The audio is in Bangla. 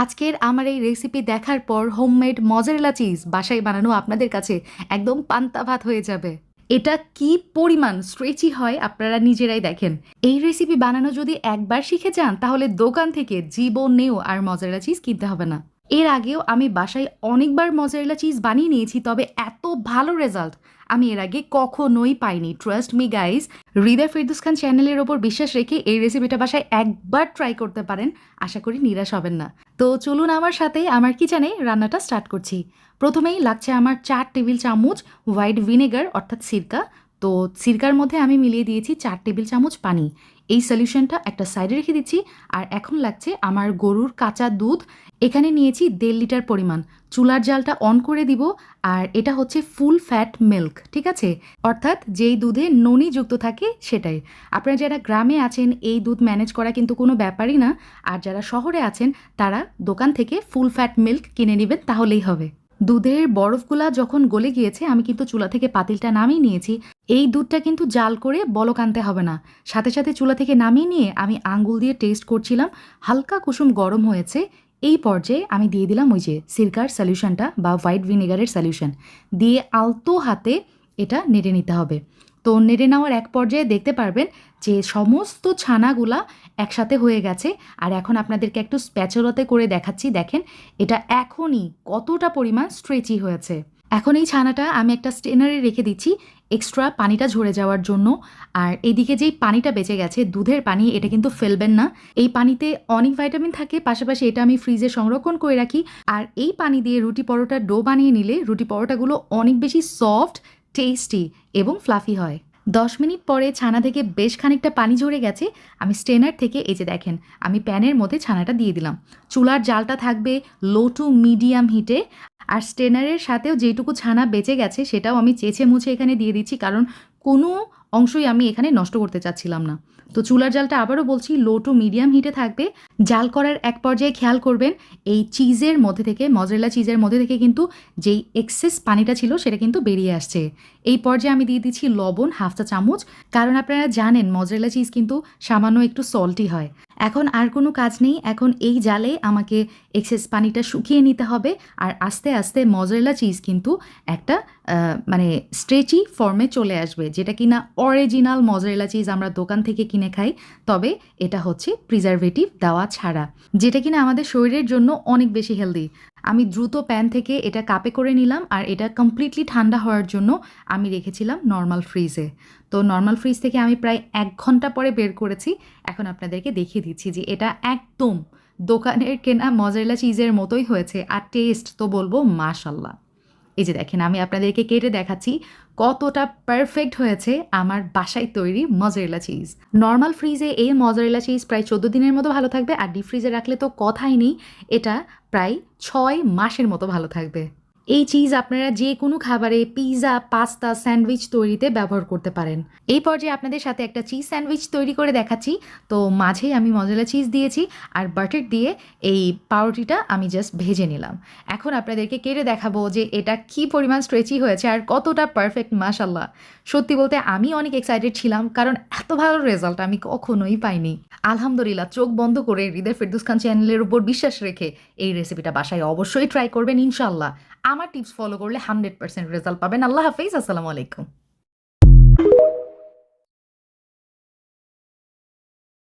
আজকের আমার এই রেসিপি দেখার পর হোমমেড মজারেলা চিজ বাসায় বানানো আপনাদের কাছে একদম পান্তা ভাত হয়ে যাবে। এটা কি পরিমাণ স্ট্রেচি হয় আপনারা নিজেরাই দেখেন। এই রেসিপি বানানো যদি একবার শিখে যান তাহলে দোকান থেকে জীবনেও আর মজারেলা চিজ কিনতে হবে না। এর আগেও আমি বাসায় অনেকবার মজারেলা চিজ বানিয়ে নিয়েছি, তবে এত ভালো রেজাল্ট আমি এর আগে কখনোই পাইনি। ট্রাস্ট মি গাইজ, হৃদয় ফেরদৌস খান চ্যানেলের ওপর বিশ্বাস রেখে এই রেসিপিটা বাসায় একবার ট্রাই করতে পারেন, আশা করি নিরাশ হবেন না। তো চলুন আমার সাথে আমার কিচেনে রান্নাটা স্টার্ট করছি। প্রথমেই লাগছে আমার 4 টেবিল চামচ হোয়াইট ভিনেগার অর্থাৎ সিরকা। তো সিরকার মধ্যে আমি মিলিয়ে দিয়েছি 4 টেবিল চামচ পানি। এই সলিউশনটা একটা সাইডে রেখে দিচ্ছি। আর এখন লাগছে আমার গরুর কাঁচা দুধ। এখানে নিয়েছি 1.5 লিটার পরিমাণ। চুলার জালটা অন করে দিব। আর এটা হচ্ছে ফুল ফ্যাট মিল্ক, ঠিক আছে? অর্থাৎ যেই দুধে ননি যুক্ত থাকে সেটাই। আপনারা যারা গ্রামে আছেন এই দুধ ম্যানেজ করা কিন্তু কোনো ব্যাপারই না। আর যারা শহরে আছেন তারা দোকান থেকে ফুল ফ্যাট মিল্ক কিনে নেবেন, তাহলেই হবে। দুধের বরফগুলা যখন গলে গিয়েছে আমি কিন্তু চুলা থেকে পাতিলটা নামিয়ে নিয়েছি। এই দুধটা কিন্তু জাল করে বলক আনতে হবে না। সাথে সাথে চুলা থেকে নামিয়ে নিয়ে আমি আঙ্গুল দিয়ে টেস্ট করছিলাম, হালকা কুসুম গরম হয়েছে। এই পর্যায়ে আমি দিয়ে দিলাম ওই যে সিরকার সলিউশনটা বা হোয়াইট ভিনেগারের সলিউশন দিয়ে আলতো হাতে এটা নেড়ে নিতে হবে। তো নেড়ে নেওয়ার এক পর্যায়ে দেখতে পারবেন যে সমস্ত ছানাগুলা একসাথে হয়ে গেছে। আর এখন আপনাদেরকে একটু স্প্যাচুলাতে করে দেখাচ্ছি, দেখেন এটা এখনই কতটা পরিমাণ স্ট্রেচি হয়েছে। এখন এই ছানাটা আমি একটা স্টেনারে রেখে দিচ্ছি এক্সট্রা পানিটা ঝরে যাওয়ার জন্য। আর এইদিকে যেই পানিটা বেঁচে গেছে দুধের পানি, এটা কিন্তু ফেলবেন না। এই পানিতে অনেক ভাইটামিন থাকে, পাশাপাশি এটা আমি ফ্রিজে সংরক্ষণ করে রাখি। আর এই পানি দিয়ে রুটি পরোটার ডো বানিয়ে নিলে রুটি পরোটাগুলো অনেক বেশি সফট, টেস্টি এবং ফ্লাফি হয়। 10 মিনিট পরে ছানা থেকে বেশ খানিকটা পানি ঝরে গেছে। আমি স্টেনার থেকে এই যে দেখেন আমি প্যানের মধ্যে ছানাটা দিয়ে দিলাম। চুলার জালটা থাকবে লো টু মিডিয়াম হিটে। আর স্টেনারের সাথেও যেটুকু ছানা বেঁচে গেছে সেটাও আমি চেঁচে মুছে এখানে দিয়ে দিচ্ছি, কারণ কোনো অংশই আমি এখানে নষ্ট করতে চাচ্ছিলাম না। তো চুলার জালটা আবারও বলছি লো টু মিডিয়াম হিটে থাকবে। জাল করার এক পর্যায়ে খেয়াল করবেন এই চিজের মধ্যে থেকে, মজারেলা চিজের মধ্যে থেকে কিন্তু যেই এক্সেস পানিটা ছিল সেটা কিন্তু বেরিয়ে আসছে। এই পর্যায়ে আমি দিয়ে দিচ্ছি লবণ 1/2 চা চামচ, কারণ আপনারা জানেন মজারেলা চিজ কিন্তু সামান্য একটু সল্টি হয়। এখন আর কোনো কাজ নেই, এখন এই জালে আমাকে এক্সেস পানিটা শুকিয়ে নিতে হবে। আর আস্তে আস্তে মজারেলা চিজ কিন্তু একটা মানে স্ট্রেচি ফর্মে চলে আসবে, যেটা কিনা অরিজিনাল মজারেলা চিজ আমরা দোকান থেকে কিনে খাই। তবে এটা হচ্ছে প্রিজারভেটিভ দেওয়া ছাড়া, যেটা কিনা আমাদের শরীরের জন্য অনেক বেশি হেলদি। আমি দ্রুত প্যান থেকে এটা কাপে করে নিলাম আর এটা কমপ্লিটলি ঠান্ডা হওয়ার জন্য আমি রেখেছিলাম নর্মাল ফ্রিজে। তো নর্মাল ফ্রিজ থেকে আমি প্রায় 1 ঘন্টা পরে বের করেছি। এখন আপনাদেরকে দেখিয়ে দিচ্ছি যে এটা একদম দোকানের কেনা মজারেলা চিজের মতোই হয়েছে। আর টেস্ট তো বলবো মাশাল্লাহ। এই যে দেখেন আমি আপনাদেরকে কেটে দেখাচ্ছি কতটা পারফেক্ট হয়েছে আমার বাসায় তৈরি মজারেলা চিজ। নর্মাল ফ্রিজে এই মজারেলা চিজ প্রায় 14 দিনের মতো ভালো থাকবে, আর ডিপ ফ্রিজে রাখলে তো কথাই নেই, এটা প্রায় 6 মাসের মতো ভালো থাকবে। এই চিজ আপনারা যে কোনো খাবারে, পিৎজা, পাস্তা, স্যান্ডউইচ তৈরিতে ব্যবহার করতে পারেন। এই পর্যায়ে আপনাদের সাথে একটা চিজ স্যান্ডউইচ তৈরি করে দেখাচ্ছি। তো মাঝে আমি মজারেলা চিজ দিয়েছি আর বাটার দিয়ে এই পাউরুটিটা আমি জাস্ট ভেজে নিলাম। এখন আপনাদেরকে কেটে দেখাবো যে এটা কি পরিমাণ স্ট্রেচি হয়েছে আর কতটা পারফেক্ট। মাশাল্লাহ, সত্যি বলতে আমি অনেক এক্সাইটেড ছিলাম, কারণ এত ভালো রেজাল্ট আমি কখনোই পাইনি। আলহামদুলিল্লাহ, চোখ বন্ধ করে হৃদয় ফেরদৌস খান চ্যানেলের উপর বিশ্বাস রেখে এই রেসিপিটা বাসায় অবশ্যই ট্রাই করবেন ইনশাল্লাহ। আমার টিপস ফলো করলে 100% রেজাল্ট পাবেন। আল্লাহ হাফেজ, আসসালামু আলাইকুম।